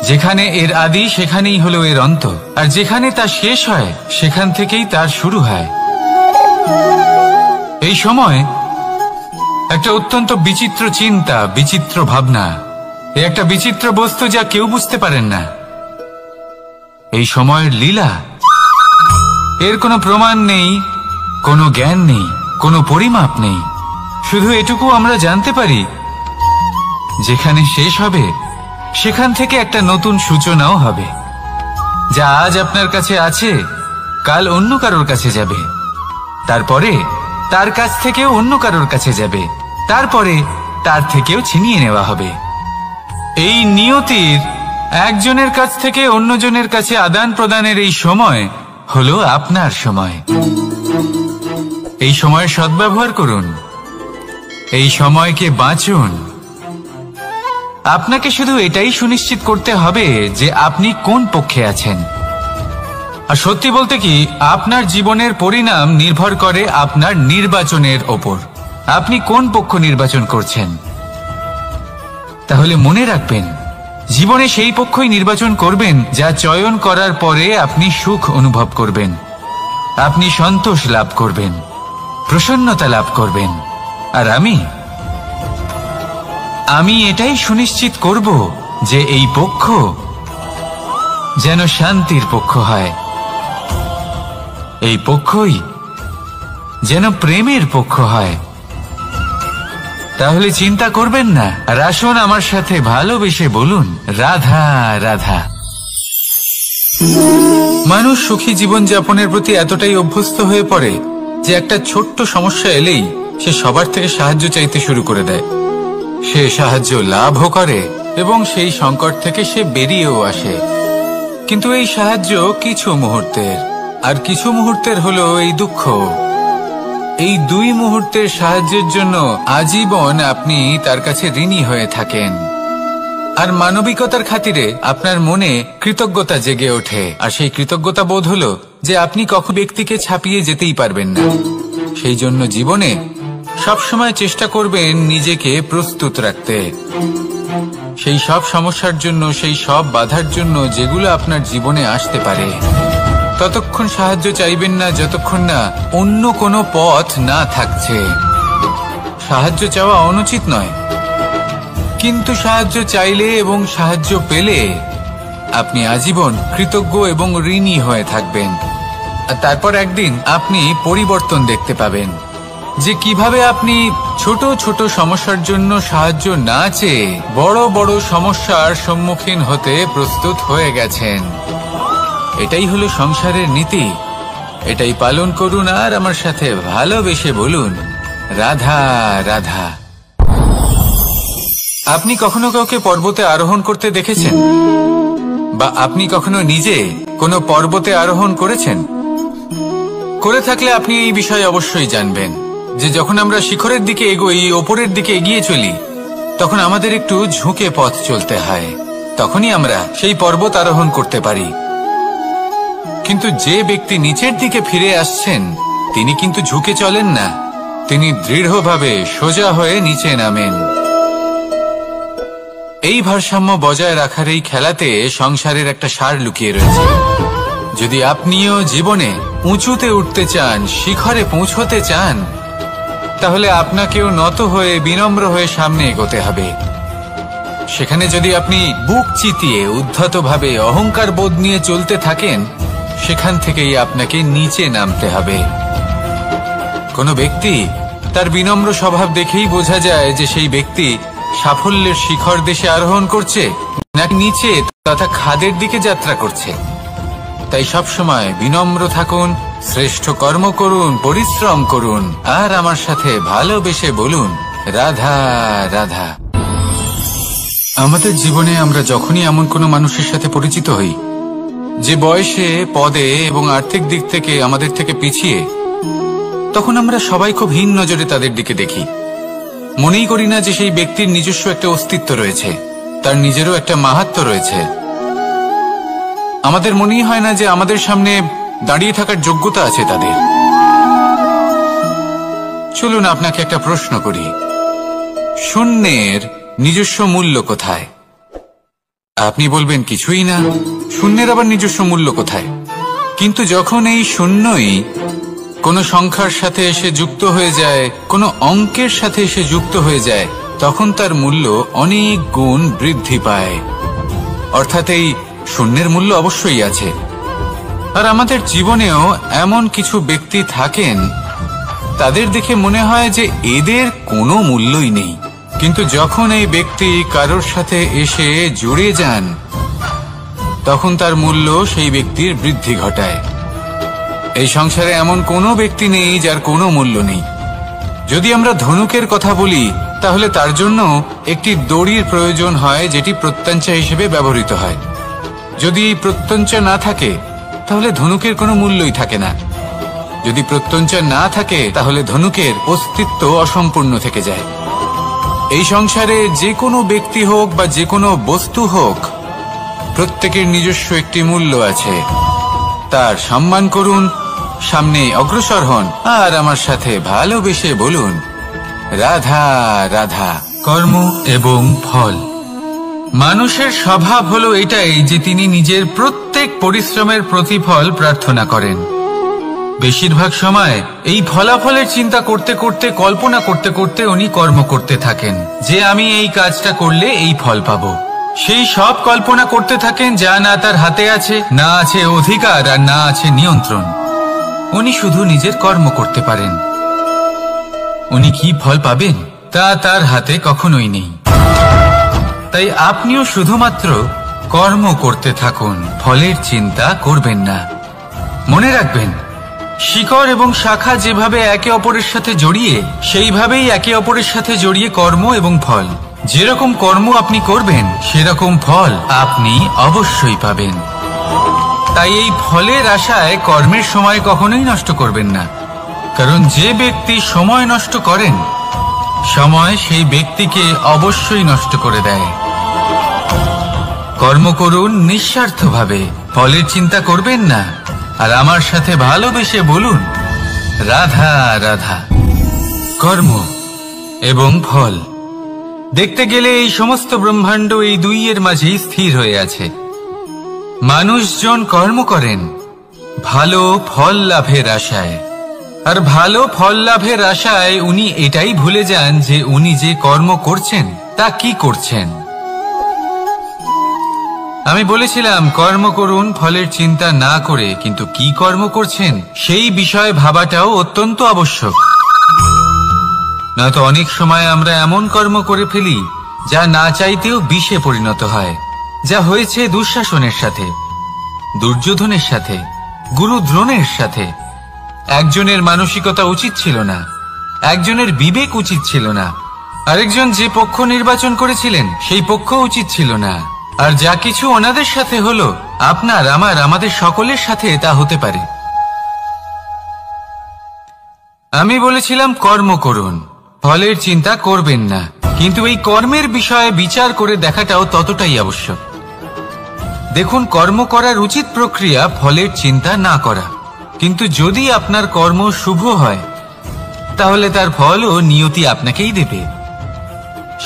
Speaker 1: যেখানে এর আদি সেখানেই হলো এর অন্ত, আর যেখানে তা শেষ হয় সেখান থেকেই তার শুরু হয়। এই সময় একটা অত্যন্ত বিচিত্র চিন্তা, বিচিত্র ভাবনা, একটা বিচিত্র বস্তু যা কেউ বুঝতে পারেন না। এই সময়ের লীলা, এর কোনো প্রমাণ নেই, কোনো জ্ঞান নেই, কোনো পরিমাপ নেই। শুধু এটুকু আমরা জানতে পারি, যেখানে শেষ হবে সেখান থেকে একটা নতুন সূচনাও হবে। যা আজ আপনার কাছে আছে কাল অন্য কারোর কাছে যাবে, তারপরে তার কাছ থেকেও অন্য কারোর কাছে যাবে, তারপরে তার থেকেও ছিনিয়ে নেওয়া হবে। এই নিয়তির একজনের কাছ থেকে অন্যজনের কাছে আদান প্রদানের এই সময় হলো আপনার সময়। এই সময়ের সদ্ব্যবহার করুন, এই সময়কে বাঁচুন। আপনাকে শুধু এটাই সুনিশ্চিত করতে হবে যে আপনি কোন পক্ষে আছেন। আর সত্যি বলতে কি, আপনার জীবনের পরিণাম নির্ভর করে আপনার নির্বাচনের ওপর। আপনি কোন পক্ষ নির্বাচন করছেন। তাহলে মনে রাখবেন, জীবনে সেই পক্ষই নির্বাচন করবেন যা চয়ন করার পরে আপনি সুখ অনুভব করবেন, আপনি সন্তোষ লাভ করবেন, প্রসন্নতা লাভ করবেন। আর আমি এটাই সুনিশ্চিত করব যে এই পক্ষ যেন শান্তির পক্ষ হয়, এই পক্ষই যেন প্রেমের পক্ষ হয়। তাহলে চিন্তা করবেন না, আর আসুন আমার সাথে ভালোবেসে বলুন, রাধা রাধা। মানুষ সুখী জীবনযাপনের প্রতি এতটাই অভ্যস্ত হয়ে পড়ে যে একটা ছোট্ট সমস্যা এলেই সে সবার থেকে সাহায্য চাইতে শুরু করে দেয়। সে সাহায্য লাভও করে এবং সেই সংকট থেকে সে বেরিয়েও আসে। কিন্তু এই সাহায্য কিছু মুহূর্তের, আর কিছু মুহূর্তের হলো এই দুঃখ। এই দুই মুহূর্তের সাহায্যের জন্য আজীবন আপনি তার কাছে ঋণী হয়ে থাকেন। আর মানবিকতার খাতিরে আপনার মনে কৃতজ্ঞতা জেগে ওঠে, আর সেই কৃতজ্ঞতা বোধ হলো যে আপনি কখন ব্যক্তিকে ছাপিয়ে যেতেই পারবেন না। সেই জন্য জীবনে সবসময় চেষ্টা করবেন নিজেকে প্রস্তুত রাখতে, সেই সব সমস্যার জন্য, সেই সব বাধার জন্য যেগুলো আপনার জীবনে আসতে পারে। ততক্ষণ সাহায্য চাইবেন না যতক্ষণ না অন্য কোনো পথ না থাকছে। সাহায্য চাওয়া অনুচিত নয়, কিন্তু সাহায্য চাইলে এবং সাহায্য পেলে আপনি আজীবন কৃতজ্ঞ এবং ঋণী হয়ে থাকবেন। আর তারপর একদিন আপনি পরিবর্তন দেখতে পাবেন যে কিভাবে আপনি ছোট ছোট সমস্যার জন্য সাহায্য না চেয়ে বড় বড় সমস্যার সম্মুখীন হতে প্রস্তুত হয়ে গেছেন। এটাই হলো সংসারের নীতি। এটাই পালন করুন আর আমার সাথে ভালোবেসে বলুন, রাধা রাধা। আপনি কখনো কাউকে পর্বতে আরোহণ করতে দেখেছেন? বা আপনি কখনো নিজে কোনো পর্বতে আরোহণ করেছেন? করে থাকলে আপনি এই বিষয়ে অবশ্যই জানবেন যে যখন আমরা শিখরের দিকে এগোই, ওপরের দিকে এগিয়ে চলি, তখন আমাদের একটু ঝুঁকে পথ চলতে হয়। তখনই আমরা সেই পর্বত আরোহণ করতে পারি। কিন্তু যে ব্যক্তি নিচের দিকে ফিরে আসছেন, তিনি কিন্তু ঝুঁকে চলেন না, তিনি দৃঢ়ভাবে সোজা হয়ে নিচে নামেন। এই ভারসাম্য বজায় রাখার এই খেলাতে সংসারের একটা সার লুকিয়ে রয়েছে। যদি আপনিও জীবনে উঁচুতে উঠতে চান, শিখরে পৌঁছতে চান, তাহলে আপনাকেও নত হয়ে, বিনম্র হয়ে সামনে এগোতে হবে। সেখানে যদি আপনি বুক চিতিয়ে উদ্ধতভাবে অহংকার বোধ নিয়ে চলতে থাকেন, সেখান থেকেই আপনাকে নিচে নামতে হবে। কোনো ব্যক্তি তার বিনম্র স্বভাব দেখেই বোঝা যায় যে সেই ব্যক্তি সাফল্যের শিখর দেশে আরোহণ করছে নাকি নিচে তথা খাদের দিকে যাত্রা করছে। তাই সবসময় বিনম্র থাকুন, শ্রেষ্ঠ কর্ম করুন, পরিশ্রম করুন আর আমার সাথে ভালোবেসে বলুন, রাধা রাধা। আমাদের জীবনে আমরা যখনই এমন কোনো মানুষের সাথে পরিচিত হই যে বয়সে, পদে এবং আর্থিক দিক থেকে আমাদের থেকে পিছিয়ে, তখন আমরা সবাই খুব হীন নজরে তাদের দিকে দেখি। মনেই করি না যে সেই ব্যক্তির নিজস্ব একটা অস্তিত্ব রয়েছে, তার নিজেরও একটা মাহাত্ম্য রয়েছে। আমাদের মনেই হয় না যে আমাদের সামনে দাঁড়িয়ে থাকার যোগ্যতা আছে তাদের। চলুন আপনাকে একটা প্রশ্ন করি, শূন্যের নিজস্ব মূল্য কোথায়? আপনি বলবেন কিছুই না। শূন্যের আবার নিজস্ব মূল্য কোথায়? কিন্তু যখন এই শূন্যই কোনো সংখ্যার সাথে এসে যুক্ত হয়ে যায়, কোনো অঙ্কের সাথে এসে যুক্ত হয়ে যায়, তখন তার মূল্য অনেক গুণ বৃদ্ধি পায়। অর্থাৎ এই শূন্যের মূল্য অবশ্যই আছে। আর আমাদের জীবনেও এমন কিছু ব্যক্তি থাকেন, তাদের দেখে মনে হয় যে এদের কোনো মূল্যই নেই, কিন্তু যখন এই ব্যক্তি কারোর সাথে এসে জুড়ে যান, তখন তার মূল্য সেই ব্যক্তির বৃদ্ধি ঘটায়। এই সংসারে এমন কোনো ব্যক্তি নেই যার কোনো মূল্য নেই। যদি আমরা ধনুকের কথা বলি, তাহলে তার জন্য একটি দড়ির প্রয়োজন হয়, যেটি প্রত্যঞ্চা হিসেবে ব্যবহৃত হয়। যদি এই প্রত্যঞ্চা না থাকে, তাহলে ধনুকের কোনো মূল্যই থাকে না। যদি প্রত্যঞ্চা না থাকে, তাহলে ধনুকের অস্তিত্ব অসম্পূর্ণ থেকে যায়। এই সংসারে যে কোনো ব্যক্তি হোক বা যে কোনো বস্তু হোক, প্রত্যেকের নিজস্ব একটি মূল্য আছে। তার সম্মান করুন, সামনে অগ্রসর হন, আর আমার সাথে ভালোবেসে বলুন, রাধা রাধা। কর্ম এবং ফল। মানুষের স্বভাব হলো এটাই যে তিনি নিজের প্রত্যেক পরিশ্রমের প্রতিফল প্রার্থনা করেন। বেশিরভাগ সময় এই ফলাফলের চিন্তা করতে করতে, কল্পনা করতে করতে উনি কর্ম করতে থাকেন, যে আমি এই কাজটা করলে এই ফল পাবো। সেই সব কল্পনা করতে থাকেন যা না তার হাতে আছে, না আছে অধিকার, আর না আছে নিয়ন্ত্রণ। উনি শুধু নিজের কর্ম করতে পারেন। উনি কি ফল পাবেন তা তার হাতে কখনোই নেই। তাই আপনিও শুধুমাত্র কর্ম করতে থাকুন, ফলের চিন্তা করবেন না। মনে রাখবেন, শিকড় এবং শাখা যেভাবে একে অপরের সাথে জড়িয়ে, সেইভাবেই একে অপরের সাথে জড়িয়ে কর্ম এবং ফল। যেরকম কর্ম আপনি করবেন, সেরকম ফল আপনি অবশ্যই পাবেন। তাই এই ফলের আশায় কর্মের সময় কখনোই নষ্ট করবেন না, কারণ যে ব্যক্তি সময় নষ্ট করেন, সময় সেই ব্যক্তিকে অবশ্যই নষ্ট করে দেয়। কর্ম করুন নিঃস্বার্থভাবে, ফলের চিন্তা করবেন না, আর আমার সাথে ভালোবেসে বলুন, রাধা রাধা। কর্ম এবং ফল। দেখতে গেলে এই সমস্ত ব্রহ্মাণ্ড এই দুইয়ের মাঝেই স্থির হয়ে আছে। মানুষজন কর্ম করেন ভালো ফল লাভের আশায়, আর ভালো ফল লাভের আশায় উনি এটাই ভুলে যান যে উনি যে কর্ম করছেন তা কি করছেন। আমি বলেছিলাম কর্ম করুন ফলের চিন্তা না করে, কিন্তু কি কর্ম করছেন সেই বিষয়ে ভাবাটাও অত্যন্ত আবশ্যক। নয়তো অনেক সময় আমরা এমন কর্ম করে ফেলি যা না চাইতেও বিষে পরিণত হয়, যা হয়েছে দুঃশাসনের সাথে, দুর্যোধনের সাথে, গুরু দ্রোণের সাথে। একজনের মানসিকতা উচিত ছিল না, একজনের বিবেক উচিত ছিল না, আরেকজন যে পক্ষ নির্বাচন করেছিলেন সেই পক্ষ উচিত ছিল না। আর যা কিছু ওনাদের সাথে হলো, আপনার, আমার, আমাদের সকলের সাথে তা হতে পারে। আমি বলেছিলাম কর্ম করুন, ফলের চিন্তা করবেন না, কিন্তু এই কর্মের বিষয়ে বিচার করে দেখাটাও ততটাই আবশ্যক। দেখুন, কর্ম করার উচিত প্রক্রিয়া ফলের চিন্তা না করা, কিন্তু যদি আপনার কর্ম শুভ হয়, তাহলে তার ফলও নিয়তি আপনাকেই দেবে।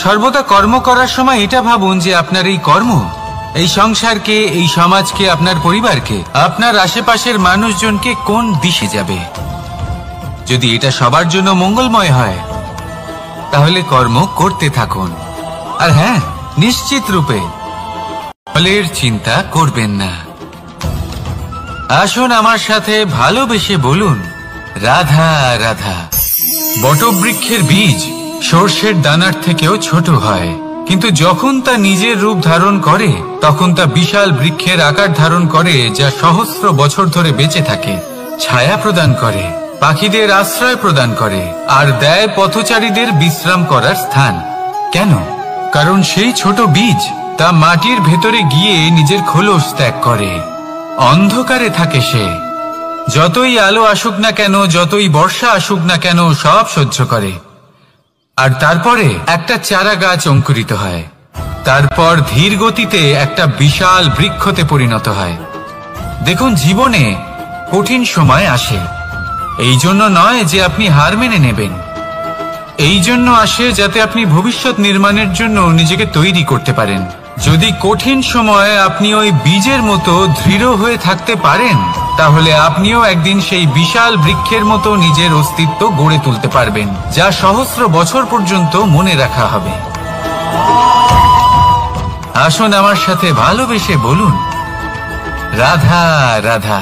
Speaker 1: সর্বদা কর্ম করার সময় এটা ভাবুন যে আপনার এই কর্ম এই সংসারকে, এই সমাজকে, আপনার পরিবারকে, আপনার আশেপাশের মানুষজনকে কোন দিশে যাবে। যদি এটা সবার জন্য মঙ্গলময় হয়, তাহলে কর্ম করতে থাকুন। আর হ্যাঁ, নিশ্চিত রূপে ফলের চিন্তা করবেন না। আসুন আমার সাথে ভালোবেসে বলুন, রাধা রাধা। বটবৃক্ষের বীজ সর্ষের দানার থেকেও ছোট হয়, কিন্তু যখন তা নিজের রূপ ধারণ করে, তখন তা বিশাল বৃক্ষের আকার ধারণ করে, যা সহস্র বছর ধরে বেঁচে থাকে, ছায়া প্রদান করে, পাখিদের আশ্রয় প্রদান করে, আর দেয় পথচারীদের বিশ্রাম করার স্থান। কেন? কারণ সেই ছোট বীজ তা মাটির ভেতরে গিয়ে নিজের খোলস ত্যাগ করে। অন্ধকারে থাকে সে, যতই আলো আসুক না কেন, যতই বর্ষা আসুক না কেন, সব সহ্য করে। আর তারপরে একটা চারা গাছ অঙ্কুরিত হয়। তারপর ধীর গতিতে একটা বিশাল বৃক্ষতে পরিণত হয়। দেখুন, জীবনে কঠিন সময় আসে, এই জন্য নয় যে আপনি হার মেনে নেবেন, এই জন্য আসে যাতে আপনি ভবিষ্যৎ নির্মাণের জন্য নিজেকে তৈরি করতে পারেন। যদি কঠিন সময়ে আপনি ওই বীজের মতো দৃঢ় হয়ে থাকতে পারেন, তাহলে আপনিও একদিন সেই বিশাল বৃক্ষের মতো নিজের অস্তিত্ব গড়ে তুলতে পারবেন, যা সহস্র বছর পর্যন্ত মনে রাখা হবে। আসুন আমার সাথে ভালোবেসে বলুন, রাধা রাধা।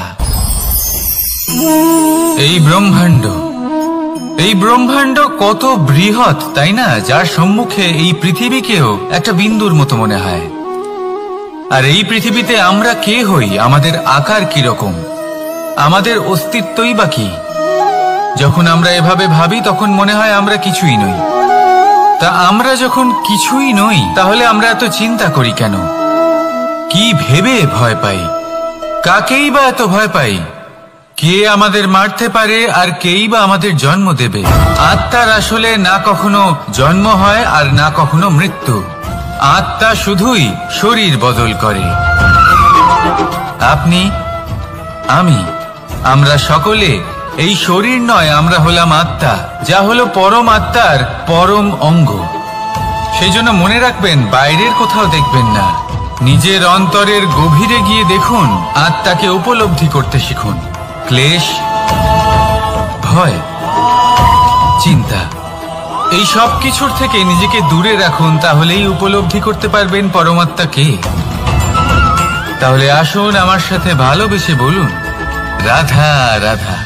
Speaker 1: এই ব্রহ্মাণ্ড কত বৃহৎ, তাই না? যার সম্মুখে এই পৃথিবীকেও একটা বিন্দুর মতো মনে হয়। আর এই পৃথিবীতে আমরা কে হই, আমাদের আকার কিরকম, আমাদের অস্তিত্বই বা কি? যখন আমরা এভাবে ভাবি তখন মনে হয় আমরা কিছুই নই। তা আমরা যখন কিছুই নই, তাহলে আমরা এত চিন্তা করি কেন? কি ভেবে ভয় পাই? কাকেই বা এত ভয় পাই? কে আমাদের মারতে পারে আর কেই বা আমাদের জন্ম দেবে? আত্মার আসলে না কখনো জন্ম হয় আর না কখনো মৃত্যু। আত্মা শুধুই শরীর বদল করে। আপনি, আমি, আমরা সকলে এই শরীর নয়, আমরা হলাম আত্মা, যা হলো পরম আত্মার পরম অঙ্গ। সেই জন্য মনে রাখবেন, বাইরের কোথাও দেখবেন না, নিজের অন্তরের গভীরে গিয়ে দেখুন, আত্মাকে উপলব্ধি করতে শিখুন। ক্লেশ, ভয়, চিন্তা, এই সব কিছুর থেকে নিজেকে দূরে রাখুন, তাহলেই উপলব্ধি করতে পারবেন পরমাত্মাকে। তাহলে আসুন আমার সাথে ভালোবেসে বলুন, রাধা রাধা।